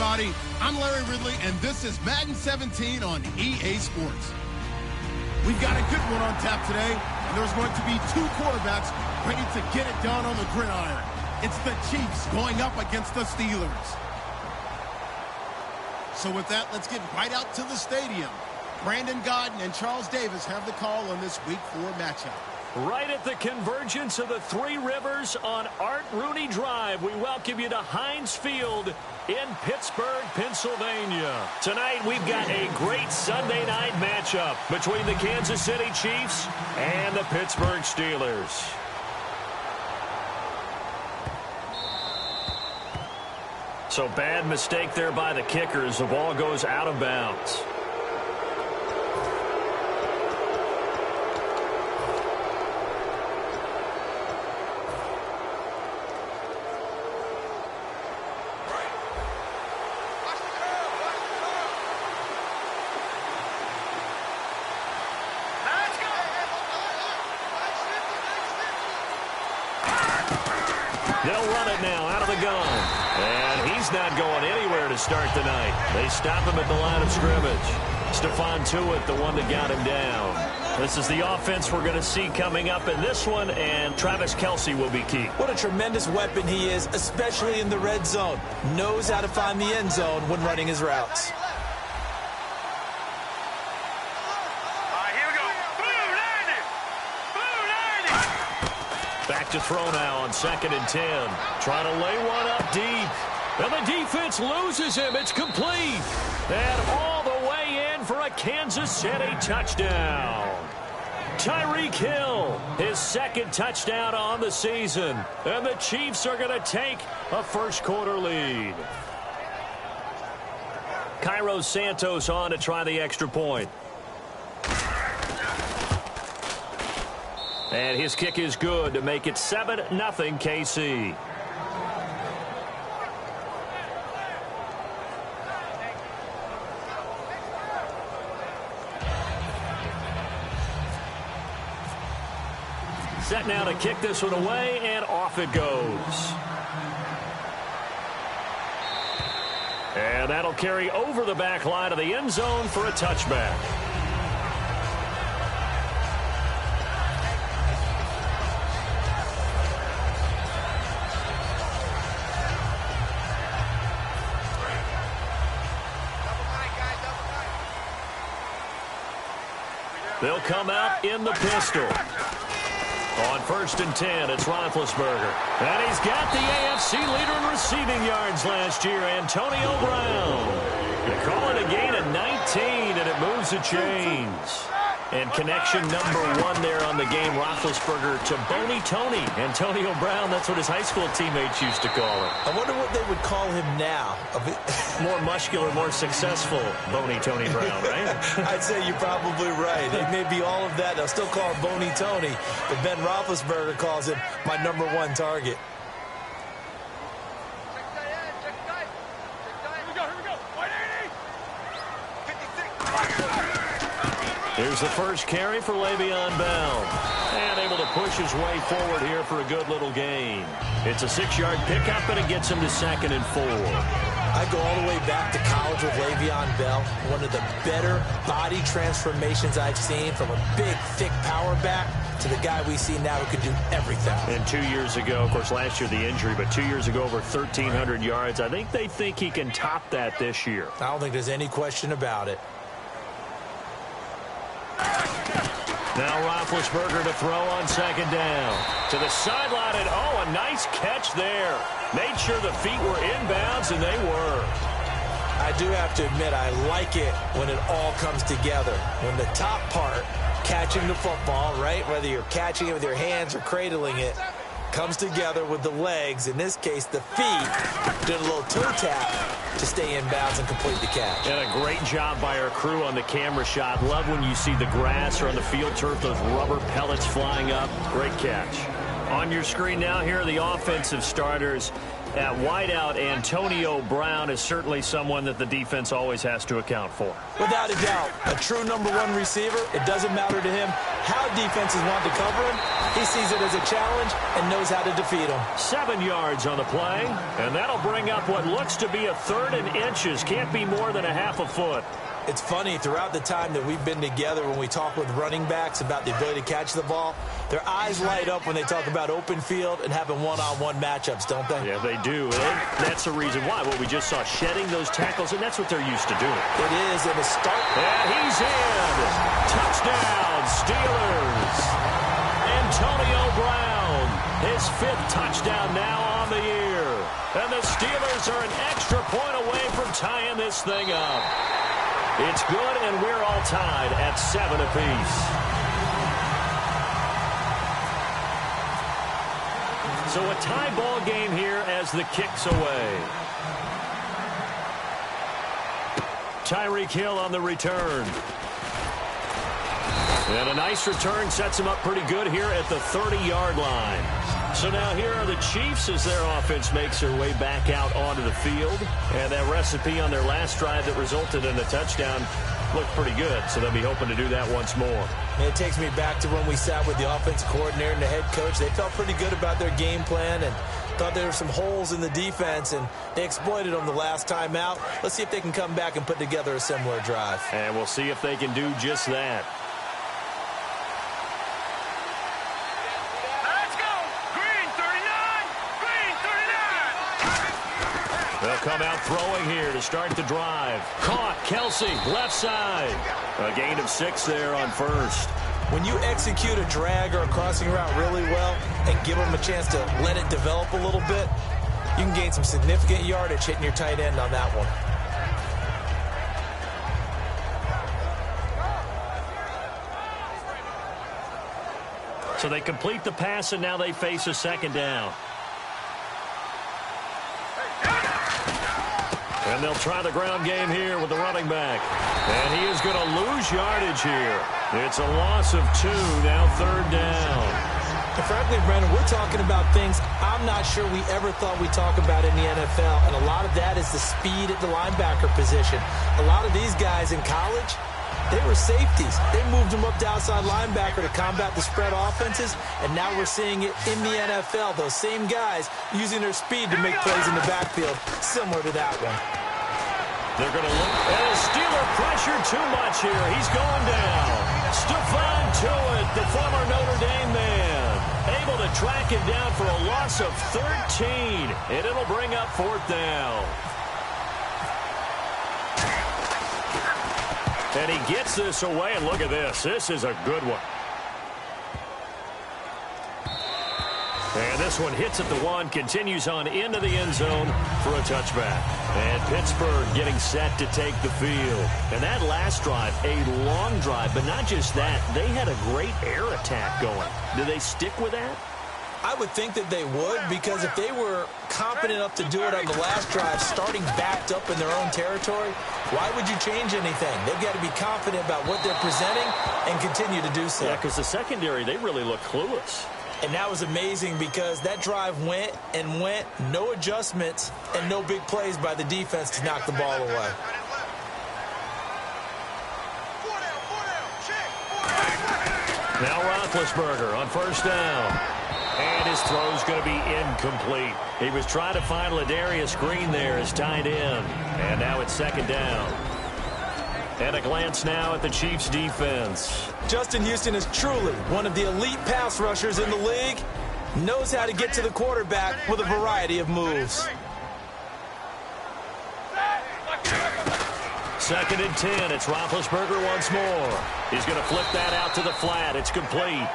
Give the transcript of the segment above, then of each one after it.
everybody. I'm Larry Ridley, and this is Madden 17 on EA Sports. We've got a good one on tap today, and there's going to be two quarterbacks ready to get it done on the gridiron. It's the Chiefs going up against the Steelers. So with that, let's get right out to the stadium. Brandon Godden and Charles Davis have the call on this Week 4 matchup. Right at the convergence of the Three Rivers on Art Rooney Drive, we welcome you to Heinz Field in Pittsburgh, Pennsylvania. Tonight, we've got a great Sunday night matchup between the Kansas City Chiefs and the Pittsburgh Steelers. So bad mistake there by the kickers. The ball goes out of bounds. They'll run it now out of the gun. And he's not going anywhere to start the night. They stop him at the line of scrimmage. Stephon Tuitt, the one that got him down. This is the offense we're going to see coming up in this one, and Travis Kelce will be key. What a tremendous weapon he is, especially in the red zone. Knows how to find the end zone when running his routes. Back to throw now on 2nd and 10. Trying to lay one up deep. And the defense loses him. It's complete. And all the way in for a Kansas City touchdown. Tyreek Hill, his second touchdown on the season. And the Chiefs are going to take a first-quarter lead. Cairo Santos on to try the extra point. And his kick is good to make it 7-0 KC. Set now to kick this one away, and off it goes. And that'll carry over the back line of the end zone for a touchback. They'll come out in the pistol. On 1st and 10, it's Roethlisberger. And he's got the AFC leader in receiving yards last year, Antonio Brown. They call it a gain of 19, and it moves the chains. And connection number 1 there on the game, Roethlisberger to Boney Tony. Antonio Brown, that's what his high school teammates used to call him. I wonder what they would call him now. More muscular, more successful Boney Tony Brown, right? I'd say you're probably right. It may be all of that. They'll still call him Boney Tony, but Ben Roethlisberger calls him my #1 target. Here's the first carry for Le'Veon Bell. And able to push his way forward here for a good little gain. It's a 6-yard pickup, and it gets him to 2nd and 4. I go all the way back to college with Le'Veon Bell. One of the better body transformations I've seen, from a big, thick power back to the guy we see now who can do everything. And 2 years ago, of course, last year the injury, but 2 years ago over 1,300 yards. I think they think he can top that this year. I don't think there's any question about it. Now Roethlisberger to throw on 2nd down. To the sideline, and oh, a nice catch there. Made sure the feet were inbounds, and they were. I do have to admit, I like it when it all comes together. When the top part, catching the football, right, whether you're catching it with your hands or cradling it, comes together with the legs, in this case the feet, did a little toe tap to stay in bounds and complete the catch. And a great job by our crew on the camera shot. Love when you see the grass or on the field turf, those rubber pellets flying up. Great catch. On your screen now, here are the offensive starters. At wideout, Antonio Brown is certainly someone that the defense always has to account for. Without a doubt, a true #1 receiver. It doesn't matter to him how defenses want to cover him. He sees it as a challenge and knows how to defeat him. 7 yards on the play, and that'll bring up what looks to be a 3rd and inches. Can't be more than a half a foot. It's funny, throughout the time that we've been together, when we talk with running backs about the ability to catch the ball, their eyes light up when they talk about open field and having one-on-one matchups, don't they? Yeah, they do. And that's the reason why. Well, we just saw shedding those tackles, and that's what they're used to doing. It is, and a start. And he's in. Touchdown, Steelers. Antonio Brown, his 5th touchdown now on the year. And the Steelers are an extra point away from tying this thing up. It's good, and we're all tied at 7 apiece. So a tie ball game here as the kick's away. Tyreek Hill on the return. And a nice return sets him up pretty good here at the 30-yard line. So now here are the Chiefs as their offense makes their way back out onto the field. And that recipe on their last drive that resulted in a touchdown looked pretty good. So they'll be hoping to do that once more. And it takes me back to when we sat with the offensive coordinator and the head coach. They felt pretty good about their game plan and thought there were some holes in the defense, and they exploited them the last time out. Let's see if they can come back and put together a similar drive. And we'll see if they can do just that. They'll come out throwing here to start the drive. Caught, Kelsey, left side. A gain of 6 there on 1st. When you execute a drag or a crossing route really well and give them a chance to let it develop a little bit, you can gain some significant yardage hitting your tight end on that one. So they complete the pass, and now they face a 2nd down. And they'll try the ground game here with the running back. And he is going to lose yardage here. It's a loss of 2, now 3rd down. And frankly, Brendan, we're talking about things I'm not sure we ever thought we'd talk about in the NFL. And a lot of that is the speed at the linebacker position. A lot of these guys in college, they were safeties. They moved them up to outside linebacker to combat the spread offenses, and now we're seeing it in the NFL. Those same guys using their speed to make plays in the backfield, similar to that one. They're going to look. And the Steeler pressure too much here. He's going down. Stephon Tuitt, the former Notre Dame man, able to track him down for a loss of 13, and it'll bring up 4th down. And he gets this away, and look at this. This is a good one. And this one hits at the 1, continues on into the end zone for a touchback. And Pittsburgh getting set to take the field. And that last drive, a long drive, but not just that. They had a great air attack going. Do they stick with that? I would think that they would, because if they were confident enough to do it on the last drive, starting backed up in their own territory, why would you change anything? They've got to be confident about what they're presenting and continue to do so. Yeah, because the secondary, they really look clueless. And that was amazing because that drive went and went, no adjustments, and no big plays by the defense to knock the ball away. Now Roethlisberger on 1st down. And his throw's going to be incomplete. He was trying to find Ladarius Green there as tight end. And now it's 2nd down. And a glance now at the Chiefs' defense. Justin Houston is truly one of the elite pass rushers in the league. Knows how to get to the quarterback with a variety of moves. 2nd and 10. It's Roethlisberger once more. He's going to flip that out to the flat. It's complete.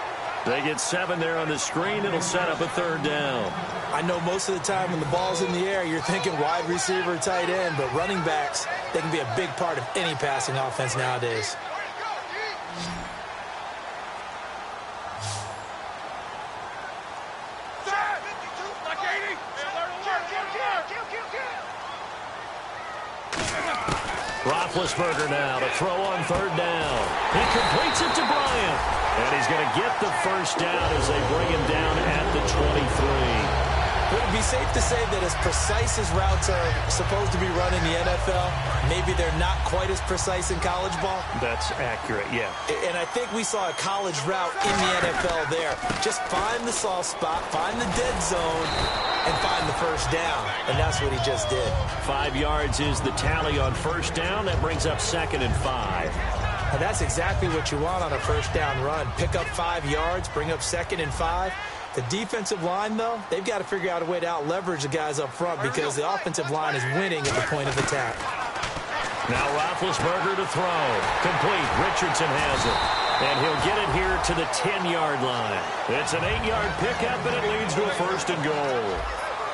They get 7 there on the screen. It'll set up a 3rd down. I know most of the time when the ball's in the air, you're thinking wide receiver, tight end, but running backs, they can be a big part of any passing offense nowadays. Roethlisberger now to throw on 3rd down. He completes it to Bryant. And he's going to get the 1st down as they bring him down at the 23. Would it be safe to say that as precise as routes are supposed to be run in the NFL, maybe they're not quite as precise in college ball? That's accurate, yeah. And I think we saw a college route in the NFL there. Just find the soft spot, find the dead zone, and find the first down. And that's what he just did. 5 yards is the tally on first down. That brings up 2nd and 5. And that's exactly what you want on a first down run. Pick up 5 yards, bring up 2nd and 5. The defensive line, though, they've got to figure out a way to out-leverage the guys up front because the offensive line is winning at the point of attack. Now Roethlisberger to throw. Complete. Richardson has it. And he'll get it here to the 10-yard line. It's an 8-yard pickup, and it leads to a 1st and goal.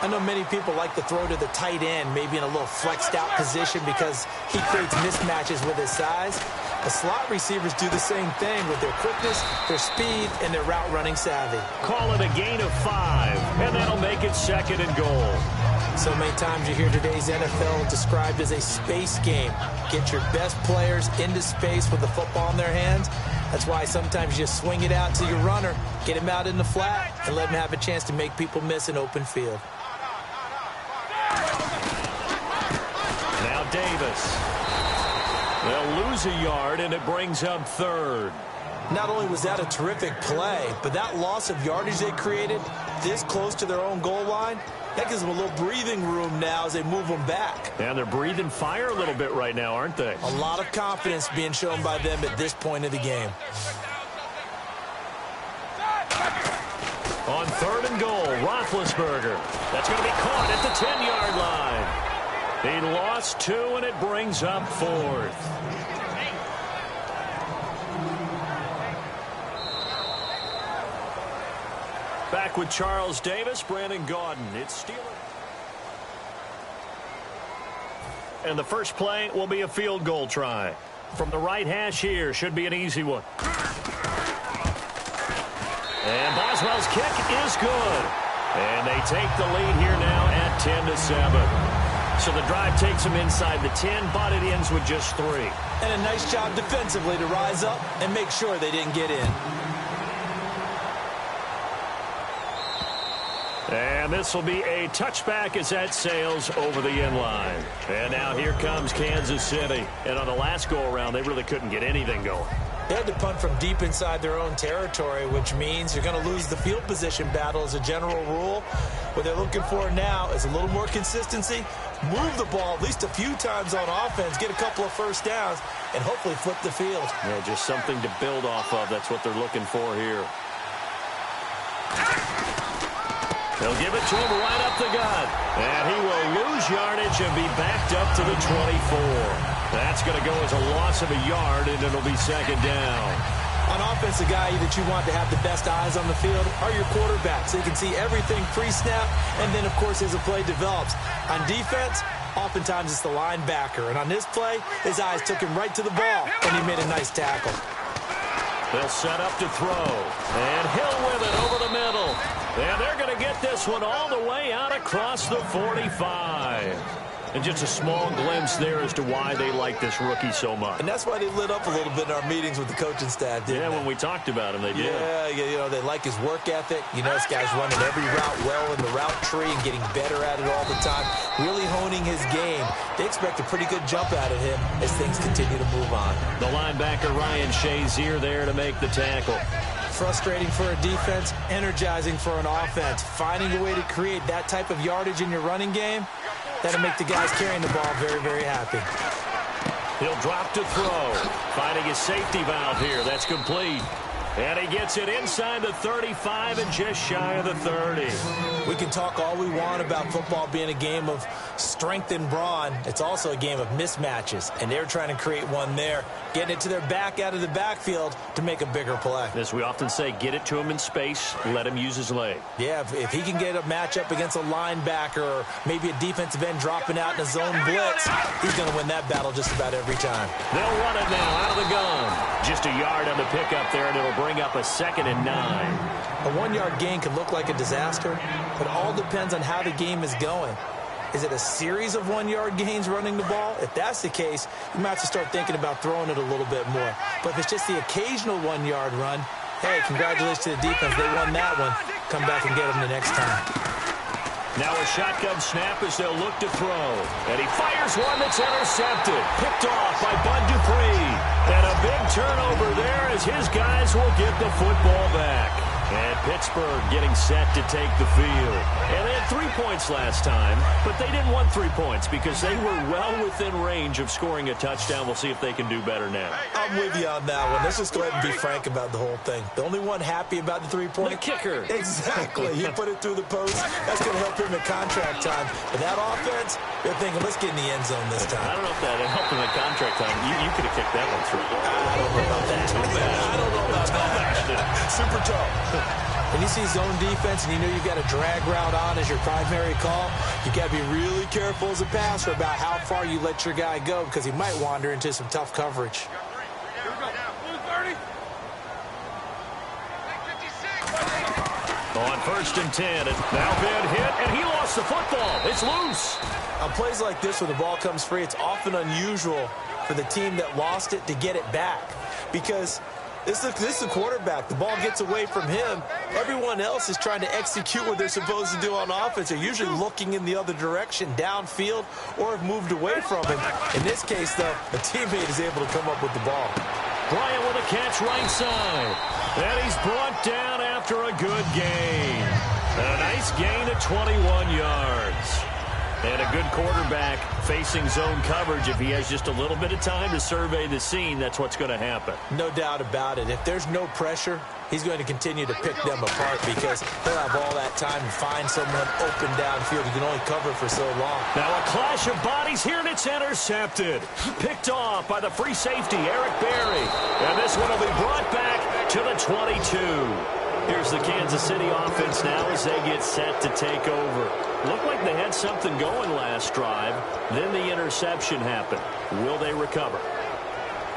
I know many people like to throw to the tight end, maybe in a little flexed-out position because he creates mismatches with his size. The slot receivers do the same thing with their quickness, their speed, and their route-running savvy. Call it a gain of 5, and that'll make it 2nd and goal. So many times you hear today's NFL described as a space game. Get your best players into space with the football in their hands. That's why sometimes you just swing it out to your runner, get him out in the flat, and let him have a chance to make people miss an open field. Now Davis. They'll lose a yard, and it brings up 3rd. Not only was that a terrific play, but that loss of yardage they created this close to their own goal line, that gives them a little breathing room now as they move them back. And they're breathing fire a little bit right now, aren't they? A lot of confidence being shown by them at this point of the game. On 3rd and goal, Roethlisberger. That's going to be caught at the 10-yard line. He lost 2, and it brings up 4th. Back with Charles Davis, Brandon Gaudin. It's Steelers. And the first play will be a field goal try. From the right hash here, should be an easy one. And Boswell's kick is good. And they take the lead here now at 10-7. So the drive takes them inside the 10, but it ends with just 3. And a nice job defensively to rise up and make sure they didn't get in. And this will be a touchback as that sails over the end line. And now here comes Kansas City. And on the last go-around, they really couldn't get anything going. They had to punt from deep inside their own territory, which means you're going to lose the field position battle as a general rule. What they're looking for now is a little more consistency, move the ball at least a few times on offense, get a couple of first downs, and hopefully flip the field. Yeah, just something to build off of. That's what they're looking for here. They'll give it to him right up the gut. And he will lose yardage and be backed up to the 24. That's going to go as a loss of a yard, and it'll be 2nd down. On offense, the guy that you want to have the best eyes on the field are your quarterbacks. They can see everything pre-snap, and then, of course, as the play develops. On defense, oftentimes it's the linebacker. And on this play, his eyes took him right to the ball, and he made a nice tackle. They'll set up to throw. And Hill with it over the middle. And they're going to get this one all the way out across the 45. And just a small glimpse there as to why they like this rookie so much. And that's why they lit up a little bit in our meetings with the coaching staff, didn't they? When we talked about him, they did. Yeah, you know, they like his work ethic. You know, this guy's running every route well in the route tree and getting better at it all the time, really honing his game. They expect a pretty good jump out of him as things continue to move on. The linebacker, Ryan Shazier, there to make the tackle. Frustrating for a defense, energizing for an offense. Finding a way to create that type of yardage in your running game, that'll make the guys carrying the ball very, very happy. He'll drop to throw. Finding his safety valve here. That's complete. And he gets it inside the 35 and just shy of the 30. We can talk all we want about football being a game of strength and brawn. It's also a game of mismatches, and they're trying to create one there, getting it to their back out of the backfield to make a bigger play. As we often say, get it to him in space, let him use his leg. Yeah, if he can get a matchup against a linebacker or maybe a defensive end dropping out in a zone blitz, he's going to win that battle just about every time. They'll run it now out of the gun. Just a yard on the pickup there, and it'll bring up a 2nd and 9. A 1-yard gain can look like a disaster, but it all depends on how the game is going. Is it a series of 1-yard gains running the ball? If that's the case, you might have to start thinking about throwing it a little bit more. But if it's just the occasional 1-yard run, hey, congratulations to the defense. They won that one. Come back and get them the next time. Now a shotgun snap as they'll look to throw. And he fires one that's intercepted. Picked off by Bud Dupree. And a big turnover there as his guys will get the football back. And Pittsburgh getting set to take the field. And they had 3 points last time, but they didn't want 3 points because they were well within range of scoring a touchdown. We'll see if they can do better now. I'm with you on that one. Let's just go ahead and be frank about the whole thing. The only one happy about the 3-point? The kicker. Exactly. He put it through the post. That's going to help him at contract time. But that offense, they're thinking, let's get in the end zone this time. I don't know if that helped him at contract time. You could have kicked that one through. I don't know about that. I don't know about that. Super tall. When you see zone defense and you know you've got a drag route on as your primary call, you got to be really careful as a passer about how far you let your guy go because he might wander into some tough coverage. On 1st and 10, now been hit, and he lost the football. It's loose. On plays like this, when the ball comes free, it's often unusual for the team that lost it to get it back because this is the quarterback. The ball gets away from him. Everyone else is trying to execute what they're supposed to do on offense. They're usually looking in the other direction, downfield, or have moved away from him. In this case, though, a teammate is able to come up with the ball. Bryant with a catch right side. And he's brought down after a good gain. A nice gain of 21 yards. And a good quarterback facing zone coverage. If he has just a little bit of time to survey the scene, that's what's going to happen. No doubt about it. If there's no pressure, he's going to continue to pick them apart because he'll have all that time to find someone open downfield. He can only cover for so long. Now a clash of bodies here, and it's intercepted. Picked off by the free safety, Eric Berry. And this one will be brought back to the 22. Here's the Kansas City offense now as they get set to take over. Looked like they had something going last drive. Then the interception happened. Will they recover?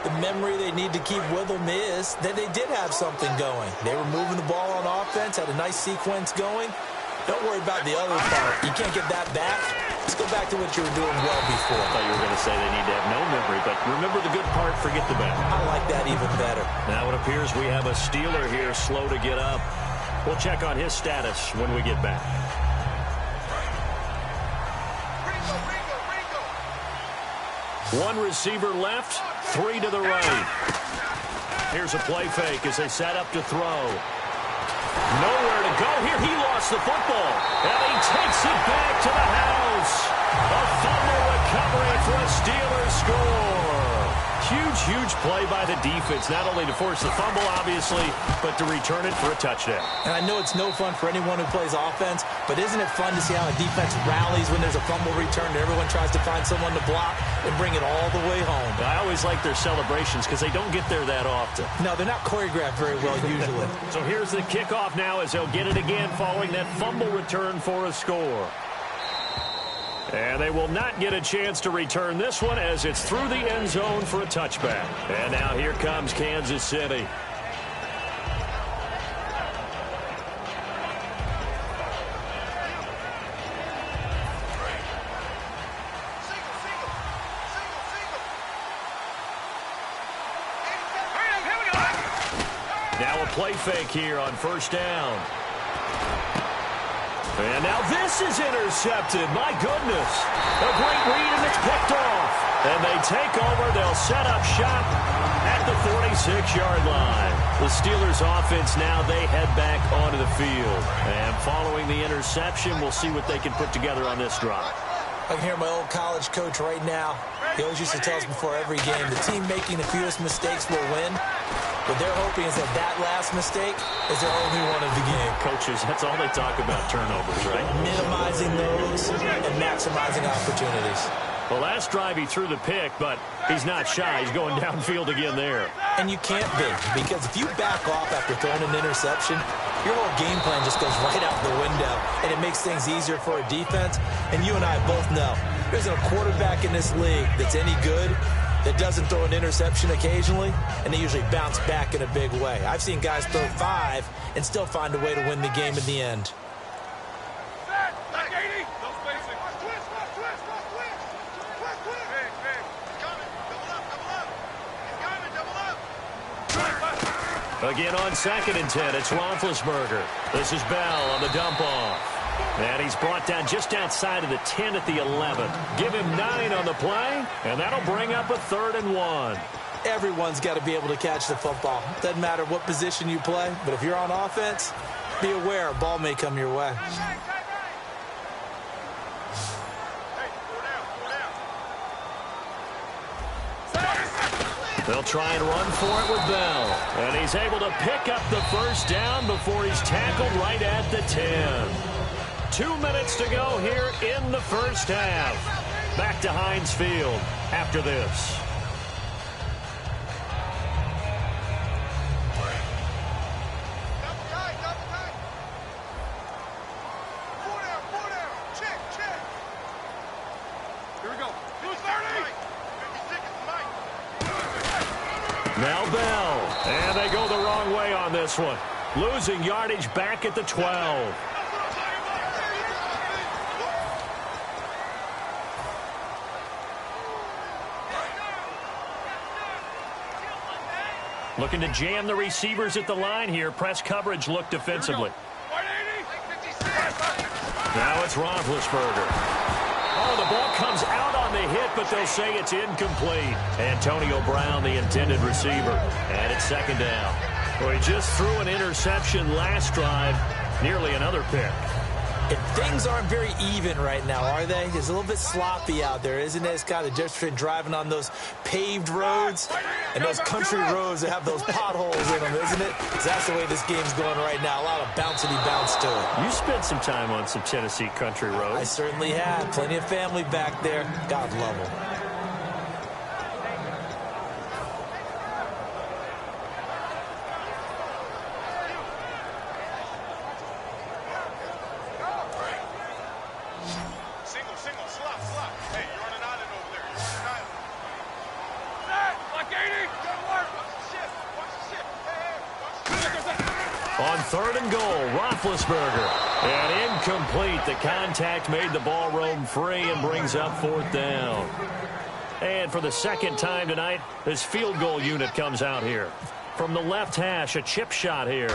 The memory they need to keep with them is that they did have something going. They were moving the ball on offense, had a nice sequence going. Don't worry about the other part. You can't get that back. Let's go back to what you were doing well before. I thought you were going to say they need to have no memory, but remember the good part, forget the bad. I like that even better. Now it appears we have a Steeler here slow to get up. We'll check on his status when we get back. One receiver left, 3 to the right. Here's a play fake as they set up to throw. Nowhere to go here. He lost the football, and he takes it back to the house. A fumble recovery for a Steelers score. Huge play by the defense, not only to force the fumble, obviously, but to return it for a touchdown. And I know it's no fun for anyone who plays offense, but isn't it fun to see how a defense rallies when there's a fumble return and everyone tries to find someone to block and bring it all the way home? I always like their celebrations because they don't get there that often. No, they're not choreographed very well usually. So here's the kickoff now as they'll get it again following that fumble return for a score. And they will not get a chance to return this one as it's through the end zone for a touchback. And now here comes Kansas City. Now a play fake here on 1st down. And now this is intercepted. My goodness. A great read, and it's picked off. And they take over. They'll set up shop at the 46-yard line. The Steelers offense now, they head back onto the field. And following the interception, we'll see what they can put together on this drive. I can hear my old college coach right now. He always used to tell us before every game, the team making the fewest mistakes will win. What they're hoping is that last mistake is their only one of the game. Coaches, that's all they talk about, turnovers, right? Minimizing those and maximizing opportunities. Well, last drive he threw the pick, but he's not shy. He's going downfield again there. And you can't be, because if you back off after throwing an interception, your whole game plan just goes right out the window, and it makes things easier for a defense. And you and I both know there's a quarterback in this league that's any good that doesn't throw an interception occasionally, and they usually bounce back in a big way. I've seen guys throw 5 and still find a way to win the game in the end. Again on 2nd and 10, it's Roethlisberger. This is Bell on the dump off. And he's brought down just outside of the 10 at the 11. Give him 9 on the play, and that'll bring up a 3rd and 1. Everyone's got to be able to catch the football. Doesn't matter what position you play, but if you're on offense, be aware a ball may come your way. They'll try and run for it with Bell. And he's able to pick up the first down before he's tackled right at the 10. 2 minutes to go here in the first half. Back to Heinz Field after this. Now Bell, and they go the wrong way on this one. Losing yardage back at the 12. Looking to jam the receivers at the line here. Press coverage look defensively. Now it's Roethlisberger. Oh, the ball comes out on the hit, but they'll say it's incomplete. Antonio Brown, the intended receiver. And it's 2nd down. Well, he just threw an interception last drive. Nearly another pick. And things aren't very even right now, are they? It's a little bit sloppy out there, isn't it? It's kind of just been driving on those paved roads and those country roads that have those potholes in them, isn't it? That's the way this game's going right now. A lot of bouncy bounce to it. You spent some time on some Tennessee country roads. I certainly have. Plenty of family back there. God love them. On 3rd and goal, Roethlisberger. And incomplete. The contact made the ball roam free and brings up 4th down. And for the 2nd time tonight, this field goal unit comes out here. From the left hash, a chip shot here.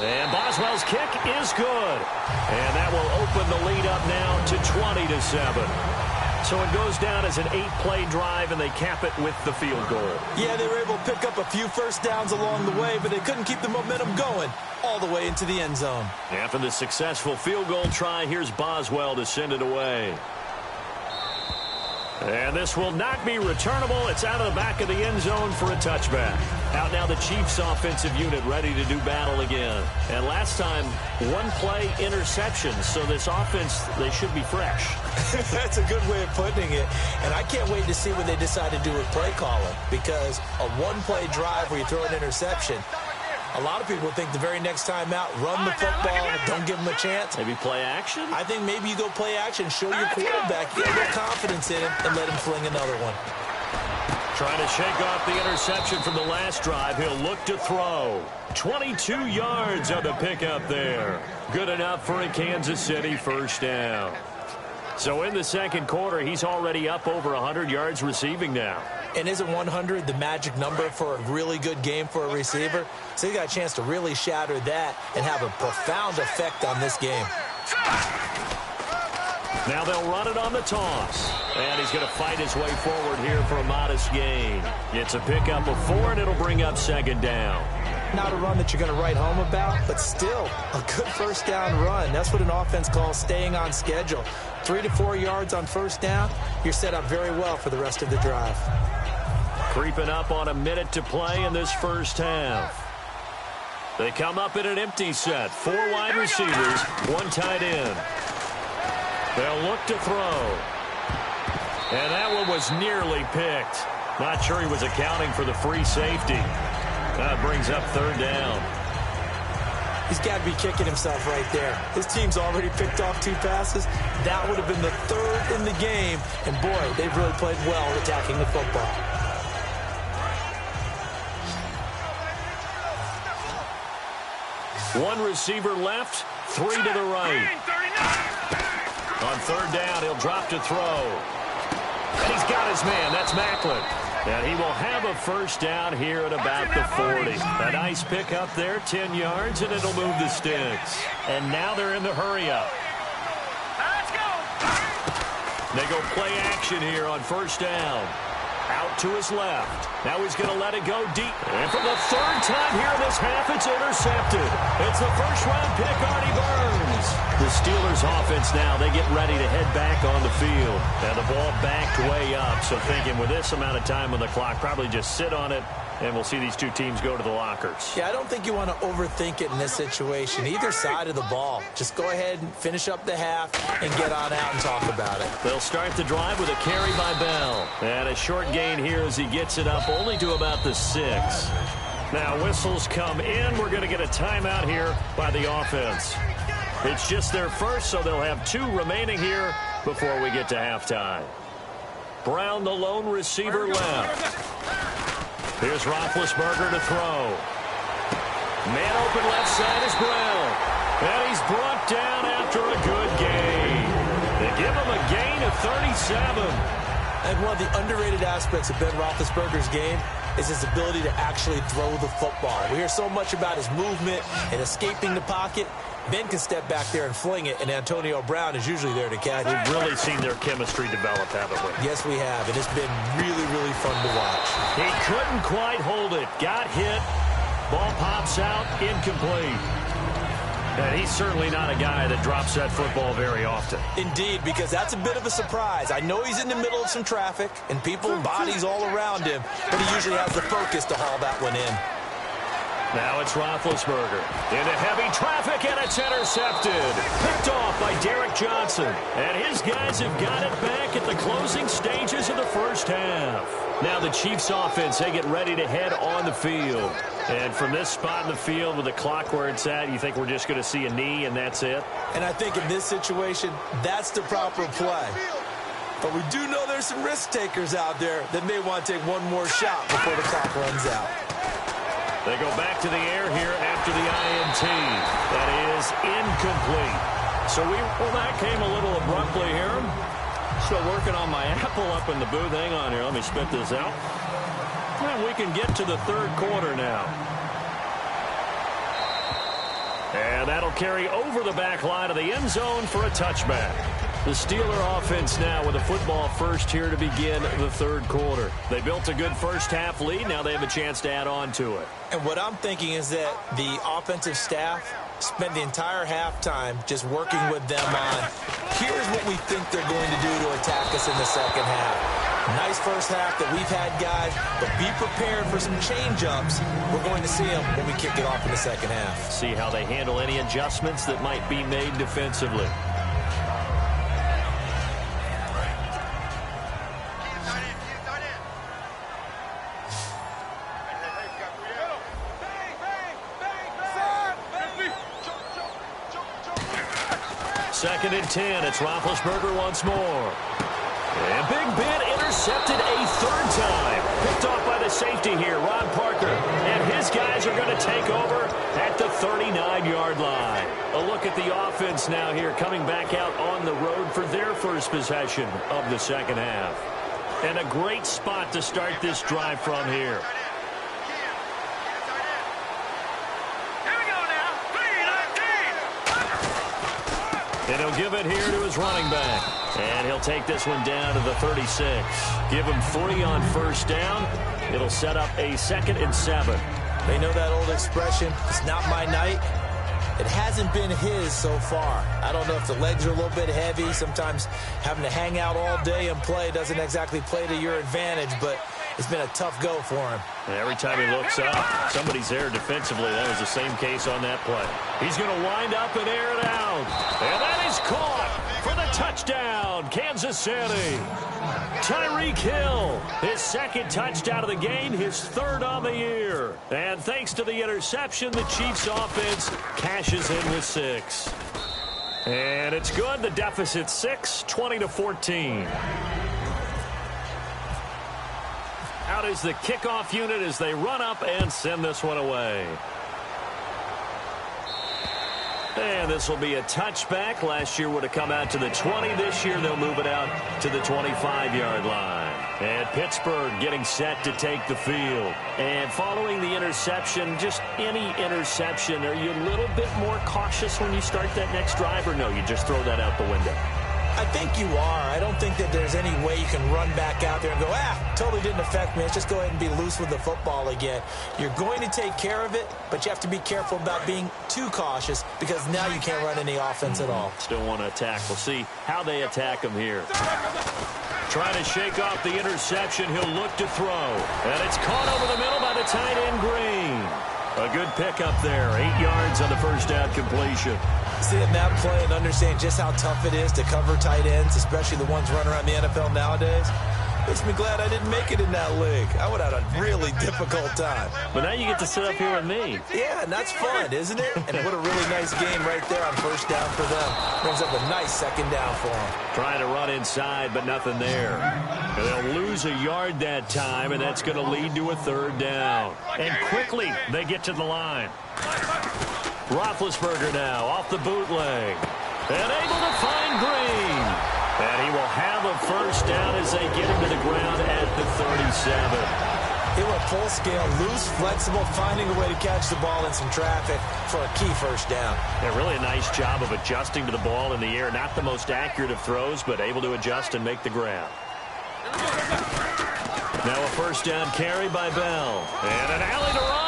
And Boswell's kick is good. And that will open the lead up now to 20-7. So it goes down as an 8-play drive, and they cap it with the field goal. Yeah, they were able to pick up a few first downs along the way, but they couldn't keep the momentum going all the way into the end zone. After the successful field goal try, here's Boswell to send it away. And this will not be returnable. It's out of the back of the end zone for a touchback. Out now the Chiefs offensive unit ready to do battle again. And last time, 1-play interception. So this offense, they should be fresh. That's a good way of putting it. And I can't wait to see what they decide to do with play calling. Because a 1-play drive where you throw an interception, a lot of people think the very next time out, run the football, don't give them a chance. Maybe play action? I think maybe you go play action, show your quarterback, get a little confidence in him, and let him fling another one. Trying to shake off the interception from the last drive. He'll look to throw. 22 yards on the pickup there. Good enough for a Kansas City first down. So in the 2nd quarter, he's already up over 100 yards receiving now. And isn't 100 the magic number for a really good game for a receiver? So he got a chance to really shatter that and have a profound effect on this game. Now they'll run it on the toss. And he's going to fight his way forward here for a modest gain. It's a pickup of 4, and it'll bring up 2nd down. Not a run that you're going to write home about, but still a good first down run. That's what an offense calls staying on schedule. 3 to 4 yards on first down, you're set up very well for the rest of the drive. Creeping up on a minute to play in this first half. They come up in an empty set. 4 wide receivers, 1 tight end. They'll look to throw. And that one was nearly picked. Not sure he was accounting for the free safety. That brings up 3rd down. He's got to be kicking himself right there. His team's already picked off 2 passes. That would have been the 3rd in the game. And, boy, they've really played well attacking the football. One receiver left, 3 to the right. On 3rd down, he'll drop to throw. And he's got his man. That's Macklin. And he will have a first down here at about the 40. A nice pickup there, 10 yards, and it'll move the sticks. And now they're in the hurry-up. Let's go. They go play action here on first down. Out to his left. Now he's going to let it go deep. And for the third time here in this half, it's intercepted. It's the first-round pick, Artie Burns. The Steelers' offense now, they get ready to head back on the field. And the ball backed way up. So thinking with this amount of time on the clock, probably just sit on it, and we'll see these two teams go to the lockers. Yeah, I don't think you want to overthink it in this situation. Either side of the ball. Just go ahead and finish up the half and get on out and talk about it. They'll start the drive with a carry by Bell. And a short gain here as he gets it up only to about the 6. Now whistles come in. We're going to get a timeout here by the offense. It's just their first, so they'll have 2 remaining here before we get to halftime. Brown, the lone receiver, left. Here's Roethlisberger to throw. Man open left side is Brown. And he's brought down after a good gain. They give him a gain of 37. And one of the underrated aspects of Ben Roethlisberger's game is his ability to actually throw the football. We hear so much about his movement and escaping the pocket. Ben can step back there and fling it, and Antonio Brown is usually there to catch it. We've really seen their chemistry develop, haven't we? Yes, we have, and it's been really, really fun to watch. He couldn't quite hold it. Got hit. Ball pops out. Incomplete. And he's certainly not a guy that drops that football very often. Indeed, because that's a bit of a surprise. I know he's in the middle of some traffic, and people, bodies all around him, but he usually has the focus to haul that one in. Now it's Roethlisberger into heavy traffic, and it's intercepted. Picked off by Derek Johnson. And his guys have got it back at the closing stages of the first half. Now the Chiefs offense, they get ready to head on the field. And from this spot in the field with the clock where it's at, you think we're just going to see a knee and that's it? And I think in this situation, that's the proper play. But we do know there's some risk takers out there that may want to take one more shot before the clock runs out. They go back to the air here after the INT. That is incomplete. So that came a little abruptly here. Still working on my apple up in the booth. Hang on here. Let me spit this out. And we can get to the third quarter now. And that'll carry over the back line of the end zone for a touchback. The Steeler offense now with a football first here to begin the third quarter. They built a good first half lead. Now they have a chance to add on to it. And what I'm thinking is that the offensive staff spent the entire halftime just working with them on, here's what we think they're going to do to attack us in the second half. Nice first half that we've had, guys, but be prepared for some change-ups. We're going to see them when we kick it off in the second half. See how they handle any adjustments that might be made defensively. Second and 10. It's Roethlisberger once more. And Big Ben intercepted a third time. Picked off by the safety here, Ron Parker. And his guys are going to take over at the 39-yard line. A look at the offense now here, coming back out on the road for their first possession of the second half. And a great spot to start this drive from here. And he'll give it here to his running back. And he'll take this one down to the 36. Give him 3 on first down. It'll set up a 2nd and 7. They know that old expression, it's not my night. It hasn't been his so far. I don't know if the legs are a little bit heavy. Sometimes having to hang out all day and play doesn't exactly play to your advantage, but it's been a tough go for him. And every time he looks up, somebody's there defensively. That was the same case on that play. He's going to wind up and air it out. And that is caught for the touchdown, Kansas City. Tyreek Hill, his 2nd touchdown of the game, his 3rd on the year. And thanks to the interception, the Chiefs offense cashes in with 6. And it's good. The deficit 6, 20-14. Out is the kickoff unit as they run up and send this one away. And this will be a touchback. Last year would have come out to the 20. This year they'll move it out to the 25-yard line. And Pittsburgh getting set to take the field. And following the interception, just any interception, are you a little bit more cautious when you start that next drive, or no, you just throw that out the window? I think you are. I don't think that there's any way you can run back out there and go, totally didn't affect me. Let's just go ahead and be loose with the football again. You're going to take care of it, but you have to be careful about being too cautious because now you can't run any offense at all. Still want to attack. We'll see how they attack him here. Trying to shake off the interception. He'll look to throw. And it's caught over the middle by the tight end, Green. A good pickup there. 8 yards on the first down completion. Seeing that play and understand just how tough it is to cover tight ends, especially the ones running around the NFL nowadays, makes me glad I didn't make it in that league. I would have had a really difficult time. But now you get to sit up here with me. Yeah, and that's fun, isn't it? And what a really nice game right there on first down for them. Brings up a nice second down for them. Trying to run inside, but nothing there. And they'll lose a yard that time, and that's going to lead to a third down. And quickly, they get to the line. Roethlisberger now off the bootleg. And able to find Green. And he will have a first down as they get him to the ground at the 37. They were full scale, loose, flexible, finding a way to catch the ball in some traffic for a key first down. Yeah, really a nice job of adjusting to the ball in the air. Not the most accurate of throws, but able to adjust and make the grab. Now a first down carry by Bell. And an alley to run.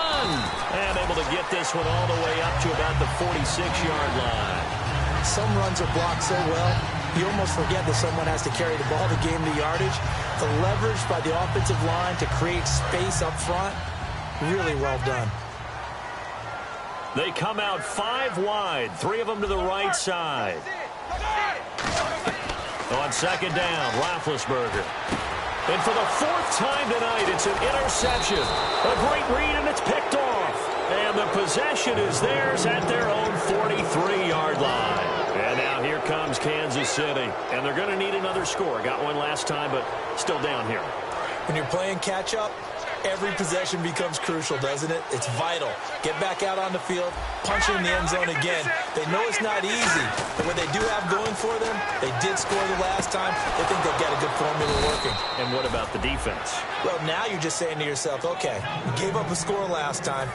And able to get this one all the way up to about the 46-yard line. Some runs are blocked so well, you almost forget that someone has to carry the ball to gain the yardage. The leverage by the offensive line to create space up front, really well done. They come out 5 wide, 3 of them to the right side. On second down, Roethlisberger. And for the 4th time tonight, it's an interception. A great read, and it's picked off. And the possession is theirs at their own 43-yard line. And now here comes Kansas City. And they're going to need another score. Got one last time, but still down here. When you're playing catch-up, every possession becomes crucial, doesn't it? It's vital. Get back out on the field, punch in the end zone again. They know it's not easy, but what they do have going for them, they did score the last time. They think they've got a good formula working. And what about the defense? Well, now you're just saying to yourself, okay, we gave up a score last time.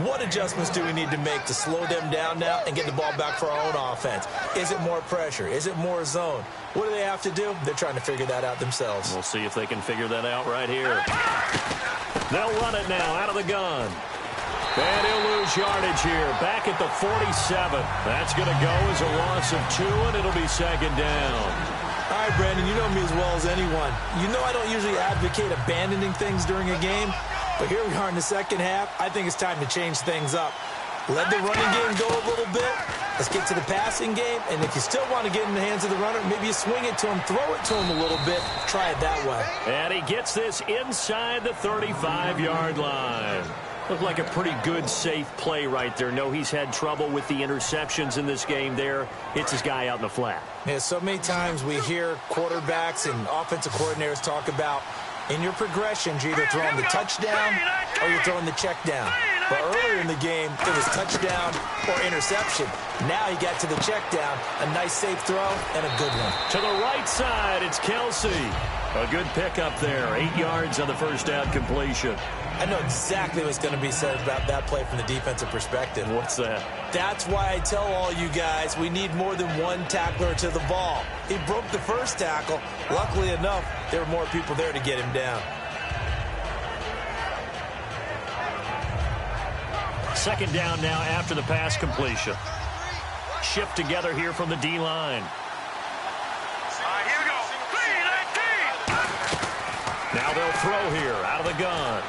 What adjustments do we need to make to slow them down now and get the ball back for our own offense? Is it more pressure? Is it more zone? What do they have to do? They're trying to figure that out themselves. We'll see if they can figure that out right here. They'll run it now out of the gun. And he'll lose yardage here. Back at the 47. That's going to go as a loss of 2, and it'll be second down. All right, Brandon, you know me as well as anyone. You know I don't usually advocate abandoning things during a game. But here we are in the second half. I think it's time to change things up. Let the running game go a little bit. Let's get to the passing game. And if you still want to get in the hands of the runner, maybe you swing it to him, throw it to him a little bit. Try it that way. And he gets this inside the 35-yard line. Looked like a pretty good, safe play right there. No, he's had trouble with the interceptions in this game there. Hits his guy out in the flat. Yeah, so many times we hear quarterbacks and offensive coordinators talk about in your progressions, you're either throwing the touchdown or you're throwing the check down. But earlier in the game, it was touchdown or interception. Now he got to the check down, a nice safe throw, and a good one. To the right side, it's Kelsey. A good pickup there, 8 yards on the first down completion. I know exactly what's going to be said about that play from the defensive perspective. What's that? That's why I tell all you guys we need more than one tackler to the ball. He broke the first tackle. Luckily enough, there were more people there to get him down. Second down now after the pass completion. Shift together here from the D-line. Now they'll throw here out of the gun.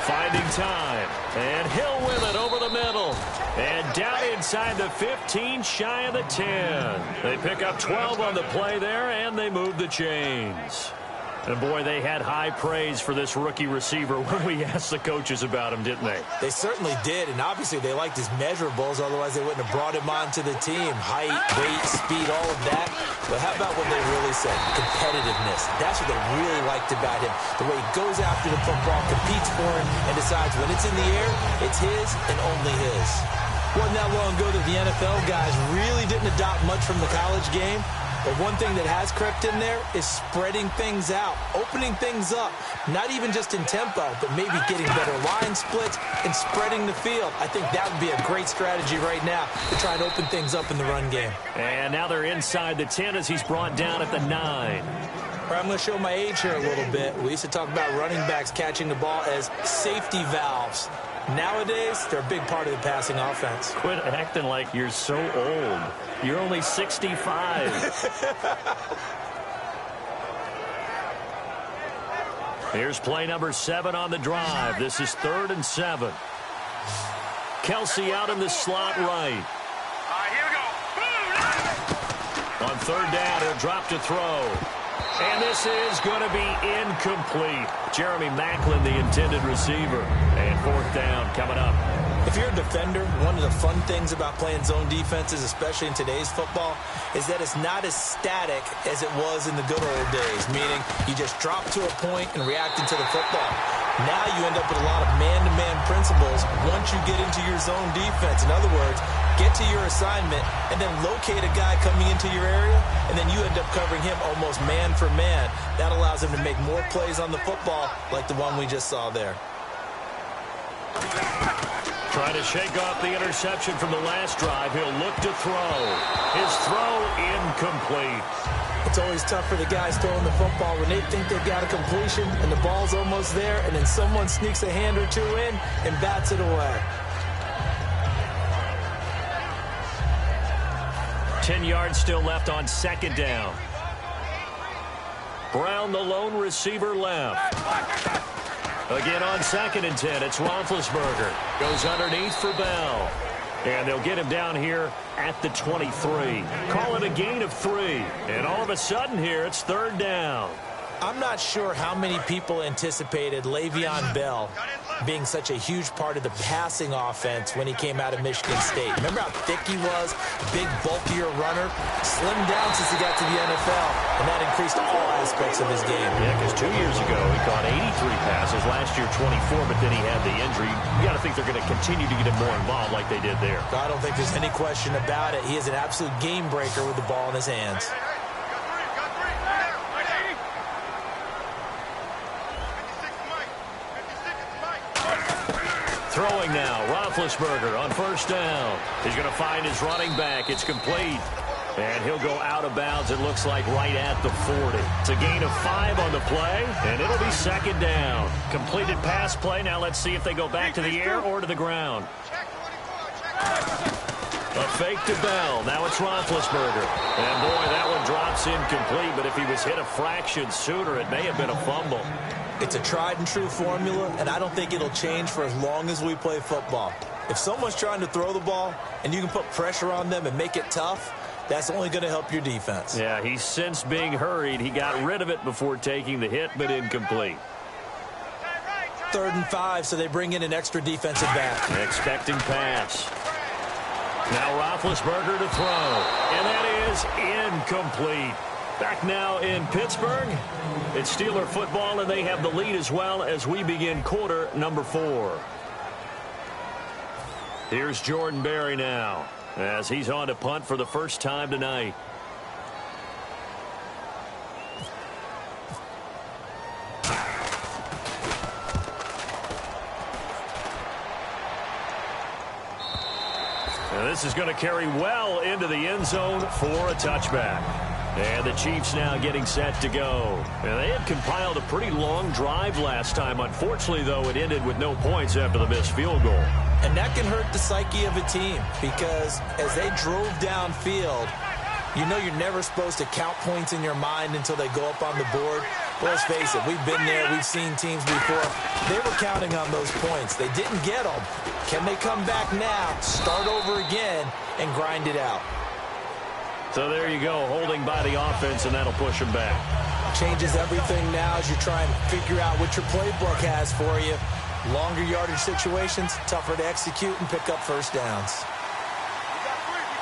Finding time. And he'll win it over the middle. And down inside the 15, shy of the 10. They pick up 12 on the play there, and they move the chains. And, boy, they had high praise for this rookie receiver when we asked the coaches about him, didn't they? They certainly did, and obviously they liked his measurables. Otherwise, they wouldn't have brought him onto the team. Height, weight, speed, all of that. But how about what they really said? Competitiveness. That's what they really liked about him. The way he goes after the football, competes for it, and decides when it's in the air, it's his and only his. Wasn't that long ago that the NFL guys really didn't adopt much from the college game. But one thing that has crept in there is spreading things out, opening things up, not even just in tempo, but maybe getting better line splits and spreading the field. I think that would be a great strategy right now to try and open things up in the run game. And now they're inside the 10 as he's brought down at the 9. I'm going to show my age here a little bit. We used to talk about running backs catching the ball as safety valves. Nowadays, they're a big part of the passing offense. Quit acting like you're so old. You're only 65. Here's play number 7 on the drive. This is 3rd and 7. Kelsey out in the slot right. Here we go. On 3rd down, he'll drop to throw. And this is going to be incomplete. Jeremy Maclin, the intended receiver. And 4th down coming up. If you're a defender, one of the fun things about playing zone defenses, especially in today's football, is that it's not as static as it was in the good old days, meaning you just drop to a point and react into the football. Now you end up with a lot of man-to-man principles once you get into your zone defense. In other words, get to your assignment and then locate a guy coming into your area, and then you end up covering him almost man for man. That allows him to make more plays on the football like the one we just saw there. Trying to shake off the interception from the last drive. He'll look to throw. His throw incomplete. It's always tough for the guys throwing the football when they think they've got a completion and the ball's almost there, and then someone sneaks a hand or two in and bats it away. 10 yards still left on 2nd down. Brown, the lone receiver, left. Again on 2nd and 10, it's Roethlisberger. Goes underneath for Bell. And they'll get him down here at the 23. Call it a gain of 3. And all of a sudden here, it's 3rd down. I'm not sure how many people anticipated Le'Veon Bell being such a huge part of the passing offense when he came out of Michigan State. Remember how thick he was? Big, bulkier runner. Slimmed down since he got to the NFL, and that increased all aspects of his game. Yeah, because 2 years ago, he caught 83 passes. Last year, 24, but then he had the injury. You got to think they're going to continue to get him more involved like they did there. I don't think there's any question about it. He is an absolute game breaker with the ball in his hands. Throwing now, Roethlisberger on 1st down. He's going to find his running back. It's complete. And he'll go out of bounds, it looks like, right at the 40. It's a gain of 5 on the play, and it'll be 2nd down. Completed pass play. Now let's see if they go back to the air or to the ground. A fake to Bell. Now it's Roethlisberger. And, boy, that one drops incomplete, but if he was hit a fraction sooner, it may have been a fumble. It's a tried-and-true formula, and I don't think it'll change for as long as we play football. If someone's trying to throw the ball and you can put pressure on them and make it tough, that's only going to help your defense. Yeah, he's since being hurried. He got rid of it before taking the hit, but incomplete. 3rd and 5, so they bring in an extra defensive back. Expecting pass. Now Roethlisberger to throw, and that is incomplete. Back now in Pittsburgh, it's Steeler football, and they have the lead as well as we begin quarter number 4. Here's Jordan Berry now as he's on to punt for the first time tonight. And this is going to carry well into the end zone for a touchback. And the Chiefs now getting set to go. And they had compiled a pretty long drive last time. Unfortunately, though, it ended with no points after the missed field goal. And that can hurt the psyche of a team because as they drove downfield, you know you're never supposed to count points in your mind until they go up on the board. Well, let's face it, we've been there, we've seen teams before. They were counting on those points. They didn't get them. Can they come back now, start over again, and grind it out? So there you go, holding by the offense, and that'll push them back. Changes everything now as you try and figure out what your playbook has for you. Longer yardage situations, tougher to execute and pick up first downs.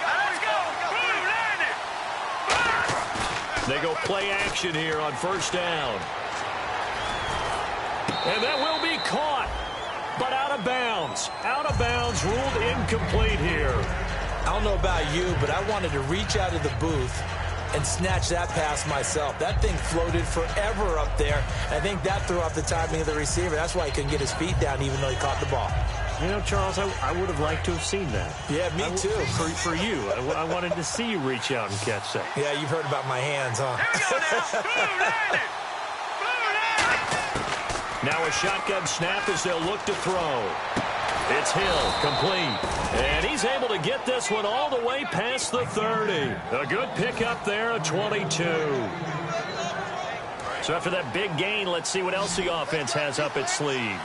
Let's go. They go play action here on 1st down. And that will be caught, but out of bounds. Out of bounds, ruled incomplete here. I don't know about you, but I wanted to reach out of the booth and snatch that pass myself. That thing floated forever up there. I think that threw off the timing of the receiver. That's why he couldn't get his feet down even though he caught the ball. You know, Charles, I would have liked to have seen that. Yeah, me too. For you. I wanted to see you reach out and catch that. Yeah, you've heard about my hands, huh? Now a shotgun snap as they'll look to throw. It's Hill, complete. And he's able to get this one all the way past the 30. A good pickup there, a 22. So after that big gain, let's see what else the offense has up its sleeve.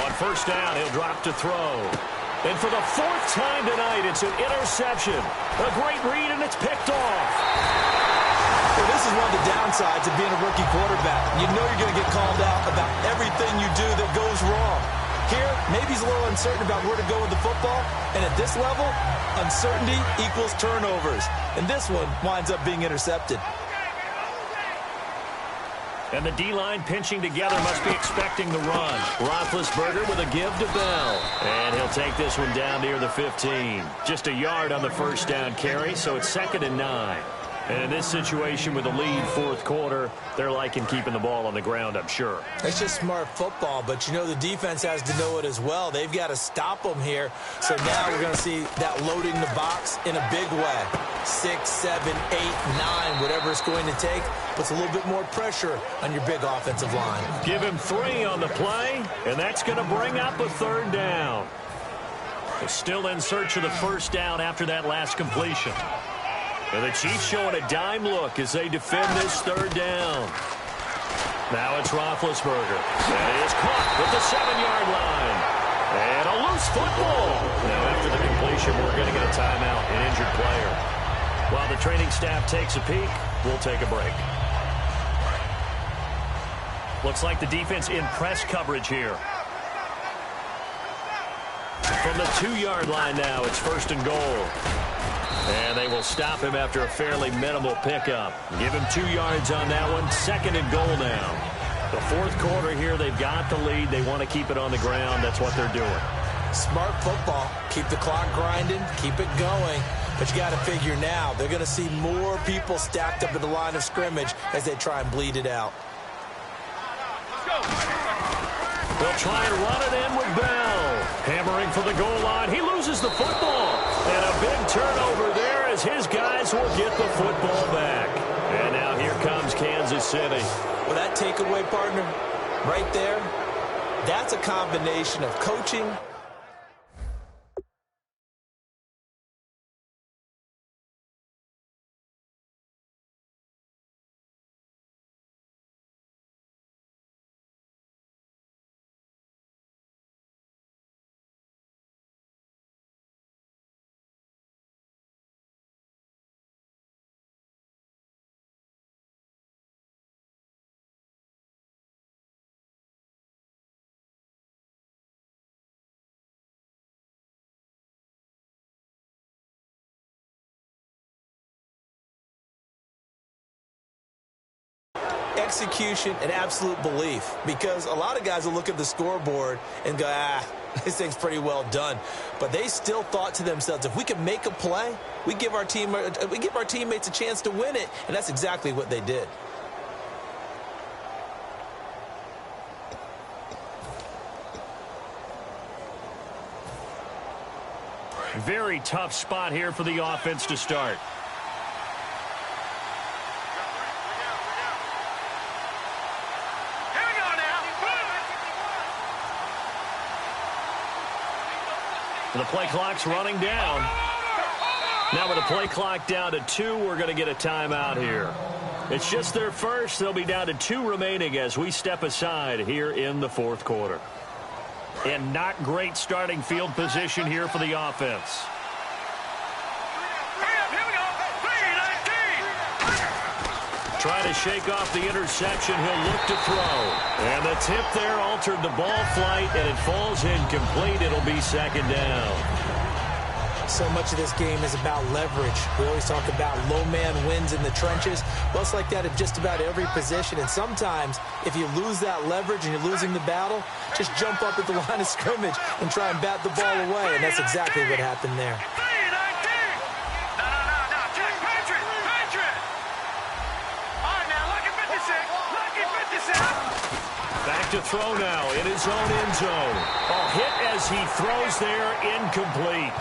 On first down, he'll drop to throw. And for the 4th time tonight, it's an interception. A great read, and it's picked off. Well, this is one of the downsides of being a rookie quarterback. You know you're going to get called out about everything you do that goes wrong. Here, maybe he's a little uncertain about where to go with the football. And at this level, uncertainty equals turnovers. And this one winds up being intercepted. And the D-line pinching together must be expecting the run. Roethlisberger with a give to Bell. And he'll take this one down near the 15. Just a yard on the first down carry, so it's 2nd and 9. And in this situation with a lead 4th quarter, they're liking keeping the ball on the ground, I'm sure. It's just smart football, but you know the defense has to know it as well. They've got to stop them here. So now we're going to see that loading the box in a big way. 6, 7, 8, 9, whatever it's going to take, puts a little bit more pressure on your big offensive line. Give him 3 on the play, and that's going to bring up a 3rd down. They're still in search of the first down after that last completion. And the Chiefs showing a dime look as they defend this 3rd down. Now it's Roethlisberger. That is caught with the 7-yard line. And a loose football. Now after the completion, we're going to get a timeout, an injured player. While the training staff takes a peek, we'll take a break. Looks like the defense in press coverage here. From the 2-yard line now, it's 1st and goal. And they will stop him after a fairly minimal pickup. Give him 2 yards on that one. 2nd and goal now. The 4th quarter here, they've got the lead. They want to keep it on the ground. That's what they're doing. Smart football. Keep the clock grinding. Keep it going. But you got to figure now, they're going to see more people stacked up at the line of scrimmage as they try and bleed it out. They'll try and run it in with Bell. Hammering for the goal line. He loses the football. And a big turnover there as his guys will get the football back. And now here comes Kansas City. Well, that takeaway, partner, right there, that's a combination of coaching. Execution and absolute belief, because a lot of guys will look at the scoreboard and go, this thing's pretty well done. But they still thought to themselves, if we can make a play, we give our teammates a chance to win it, and that's exactly what they did. Very tough spot here for the offense to start. The play clock's running down. Now with the play clock down to 2, we're going to get a timeout here. It's just their first. They'll be down to 2 remaining as we step aside here in the 4th quarter. And not great starting field position here for the offense. Try to shake off the interception. He'll look to throw. And the tip there altered the ball flight, and it falls incomplete. It'll be 2nd down. So much of this game is about leverage. We always talk about low man wins in the trenches. Well, it's like that at just about every position. And sometimes, if you lose that leverage and you're losing the battle, just jump up at the line of scrimmage and try and bat the ball away. And that's exactly what happened there. Back to throw now in his own end zone. Hit as he throws there, incomplete.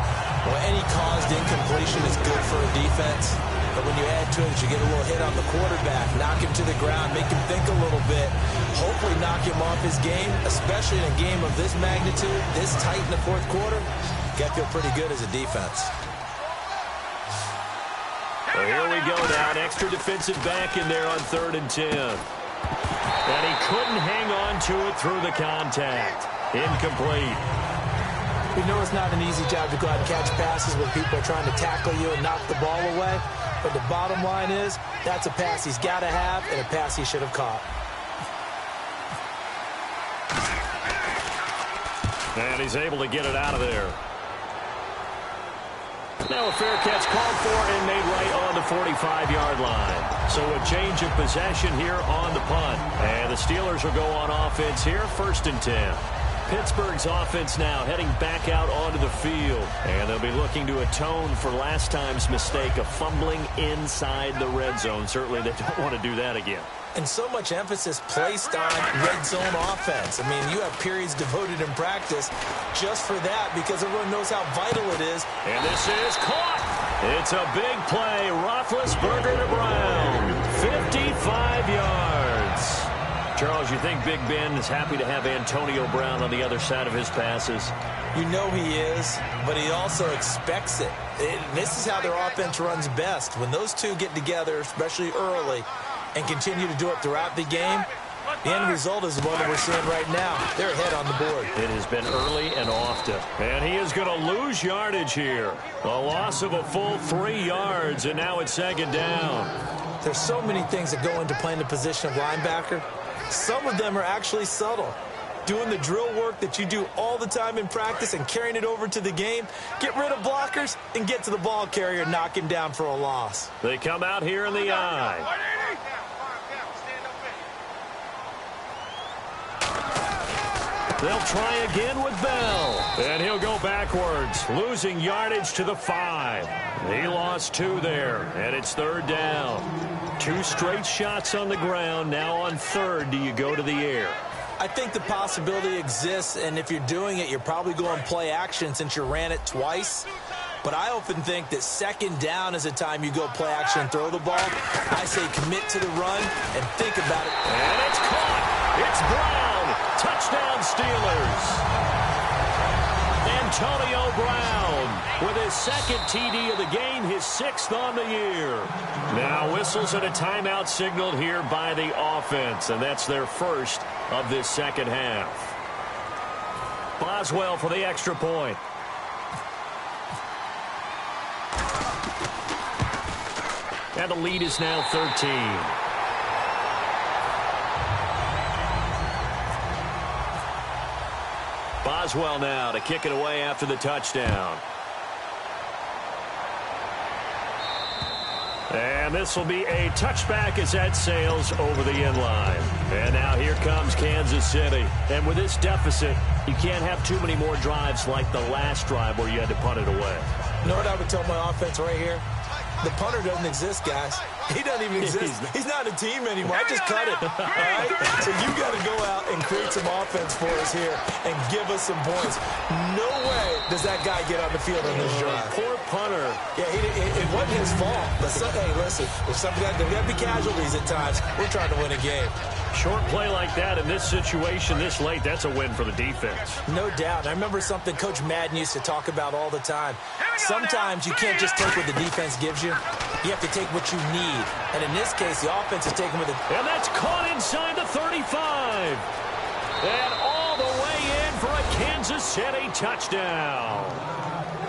Well, any caused incompletion is good for a defense. But when you add to it, you get a little hit on the quarterback, knock him to the ground, make him think a little bit, hopefully knock him off his game, especially in a game of this magnitude, this tight in the fourth quarter. Got to feel pretty good as a defense. Well, here we go now. An extra defensive back in there on 3rd and 10. And he couldn't hang on to it through the contact. Incomplete. We know it's not an easy job to go out and catch passes when people are trying to tackle you and knock the ball away. But the bottom line is, that's a pass he's got to have and a pass he should have caught. And he's able to get it out of there. Now a fair catch called for and made right on the 45-yard line. So a change of possession here on the punt. And the Steelers will go on offense here, 1st and 10. Pittsburgh's offense now heading back out onto the field. And they'll be looking to atone for last time's mistake of fumbling inside the red zone. Certainly they don't want to do that again. And so much emphasis placed on red zone offense. I mean, you have periods devoted in practice just for that because everyone knows how vital it is. And this is caught. It's a big play. Roethlisberger to Brown. 55 yards. Charles, you think Big Ben is happy to have Antonio Brown on the other side of his passes? You know he is, but he also expects it. This is how their offense runs best. When those two get together, especially early, and continue to do it throughout the game, the end result is the one that we're seeing right now. They're ahead on the board. It has been early and often. And he is going to lose yardage here. A loss of a full 3 yards, and now it's 2nd down. There's so many things that go into playing the position of linebacker. Some of them are actually subtle. Doing the drill work that you do all the time in practice and carrying it over to the game. Get rid of blockers and get to the ball carrier and knock him down for a loss. They come out here in the eye. They'll try again with Bell. And he'll go backwards, losing yardage to the 5. He lost 2 there, and it's 3rd down. 2 straight shots on the ground. Now on 3rd, do you go to the air? I think the possibility exists, and if you're doing it, you're probably going play action since you ran it twice. But I often think that 2nd down is a time you go play action and throw the ball. I say commit to the run and think about it. And it's caught. It's Brown. Touchdown Steelers. Antonio Brown with his 2nd TD of the game, his 6th on the year. Now whistles and a timeout signaled here by the offense, and that's their first of this 2nd half. Boswell for the extra point. And the lead is now 13. Boswell now to kick it away after the touchdown. And this will be a touchback as that sails over the end line. And now here comes Kansas City. And with this deficit, you can't have too many more drives like the last drive where you had to punt it away. You know what I would tell my offense right here? The punter doesn't exist, guys. He doesn't even exist. He's not a team anymore. I just cut it. All right? So you got to go out and create some offense for us here and give us some points. No way does that guy get on the field on this drive. Poor punter. Yeah, it wasn't his fault. But hey, listen, if something there's got to be casualties at times. We're trying to win a game. Short play like that in this situation this late, that's a win for the defense. No doubt. I remember something Coach Madden used to talk about all the time. Sometimes you can't just take what the defense gives you. You have to take what you need. And in this case, the offense is taking with it. And that's caught inside the 35. And all the way in for a Kansas City touchdown.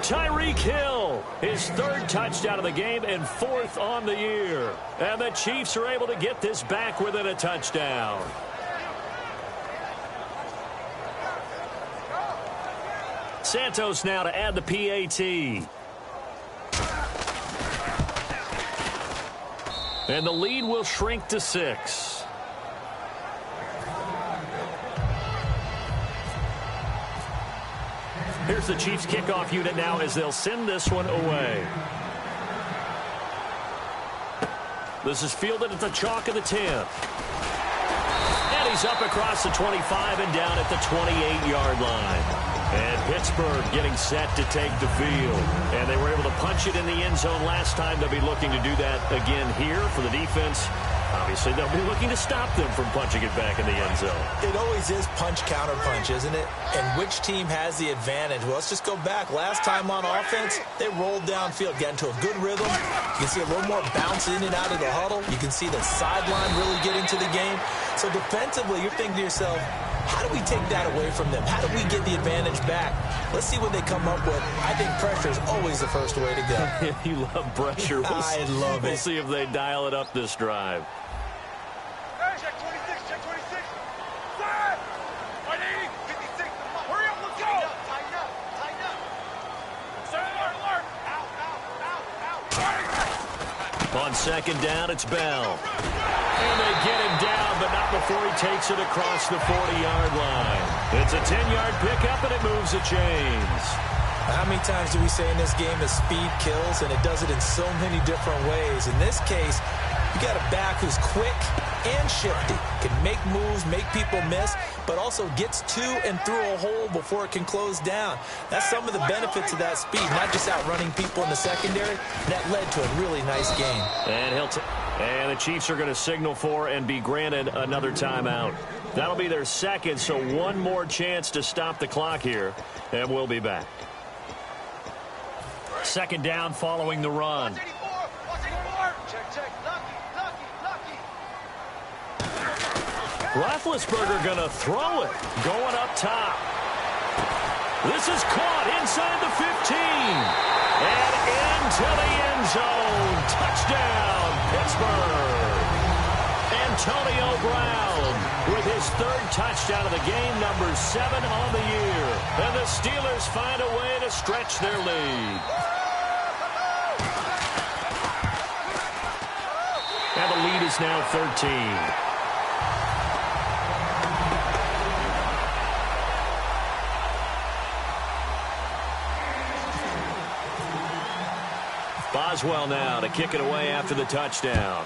Tyreek Hill, his 3rd touchdown of the game and 4th on the year. And the Chiefs are able to get this back within a touchdown. Santos now to add the PAT. And the lead will shrink to 6. Here's the Chiefs kickoff unit now as they'll send this one away. This is fielded at the chalk of the 10. And he's up across the 25 and down at the 28-yard line. And Pittsburgh getting set to take the field. And they were able to punch it in the end zone last time. They'll be looking to do that again here for the defense. Obviously, they'll be looking to stop them from punching it back in the end zone. It always is punch-counter-punch, isn't it? And which team has the advantage? Well, let's just go back. Last time on offense, they rolled downfield, got into a good rhythm. You can see a little more bounce in and out of the huddle. You can see the sideline really get into the game. So defensively, you're thinking to yourself, how do we take that away from them? How do we get the advantage back? Let's see what they come up with. I think pressure is always the first way to go. You love pressure. I love it. We'll see if they dial it up this drive. Check 26, check 26. Side! 180, 56. Hurry up, let's go! Tighten up, tighten up. Alert, alert. Out. On second down, it's Bell. And they get him down, but not before he takes it across the 40-yard line. It's a 10-yard pickup, and it moves the chains. How many times do we say in this game that speed kills, and it does it in so many different ways? In this case, you got a back who's quick and shifty, can make moves, make people miss, but also gets to and through a hole before it can close down. That's some of the benefits of that speed, not just outrunning people in the secondary. That led to a really nice game. And the Chiefs are going to signal for and be granted another timeout. That'll be their second, so one more chance to stop the clock here, and we'll be back. Second down following the run. Roethlisberger going to throw it, going up top. This is caught inside the 15. And into the end zone. Touchdown, Pittsburgh. Antonio Brown with his third touchdown of the game, number 7 on the year. And the Steelers find a way to stretch their lead. And the lead is now 13. Boswell now to kick it away after the touchdown.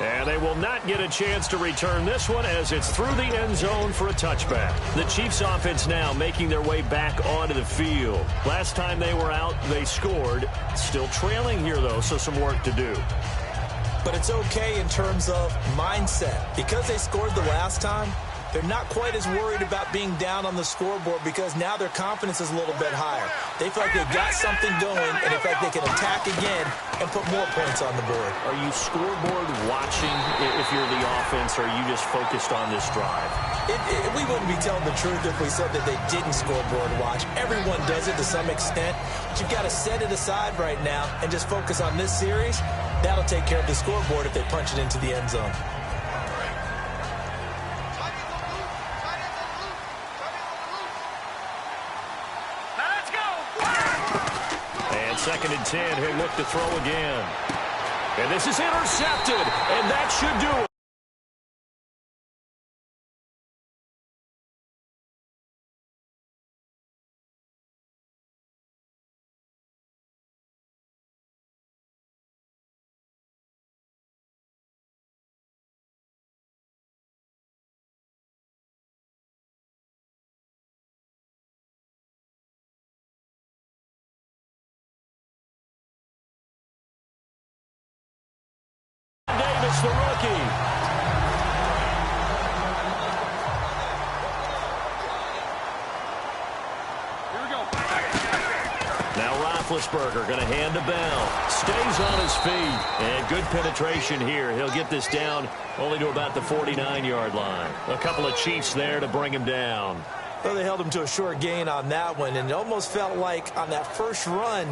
And they will not get a chance to return this one as it's through the end zone for a touchback. The Chiefs offense now making their way back onto the field. Last time they were out, they scored. Still trailing here, though, so some work to do. But it's okay in terms of mindset. Because they scored the last time, they're not quite as worried about being down on the scoreboard because now their confidence is a little bit higher. They feel like they've got something going, and they feel like they can attack again and put more points on the board. Are you scoreboard watching if you're the offense, or are you just focused on this drive? We wouldn't be telling the truth if we said that they didn't scoreboard watch. Everyone does it to some extent, but you've got to set it aside right now and just focus on this series. That'll take care of the scoreboard if they punch it into the end zone. Second and 10, he'll look to throw again. And this is intercepted, and that should do it. Davis, the rookie. Here we go. Now Roethlisberger going to hand to Bell. Stays on his feet. And good penetration here. He'll get this down only to about the 49-yard line. A couple of Chiefs there to bring him down. Well, they held him to a short gain on that one, and it almost felt like on that first run,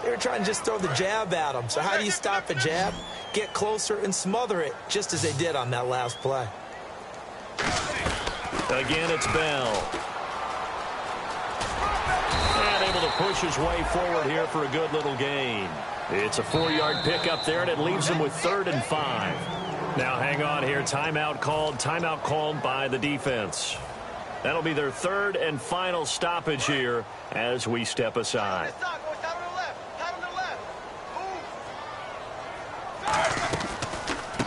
they were trying to just throw the jab at him. So how do you stop a jab? Get closer and smother it, just as they did on that last play. Again, it's Bell. And able to push his way forward here for a good little gain. It's a 4-yard pickup there, and it leaves him with 3rd and 5. Now hang on here. Timeout called by the defense. That'll be their 3rd and final stoppage here as we step aside.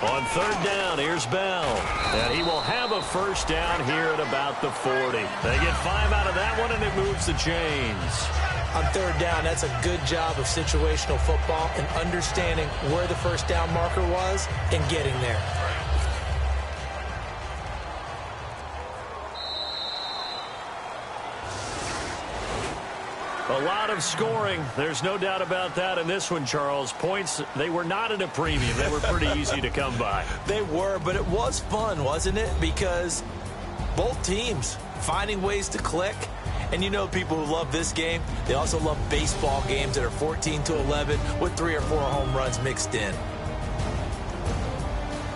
On 3rd down, here's Bell. And he will have a first down here at about the 40. They get 5 out of that one, and it moves the chains. On 3rd down, that's a good job of situational football and understanding where the first down marker was and getting there. A lot of scoring. There's no doubt about that in this one, Charles. Points, they were not at a premium. They were pretty easy to come by. They were, but it was fun, wasn't it? Because both teams finding ways to click. And you know people who love this game, they also love baseball games that are 14-11 with 3 or 4 home runs mixed in.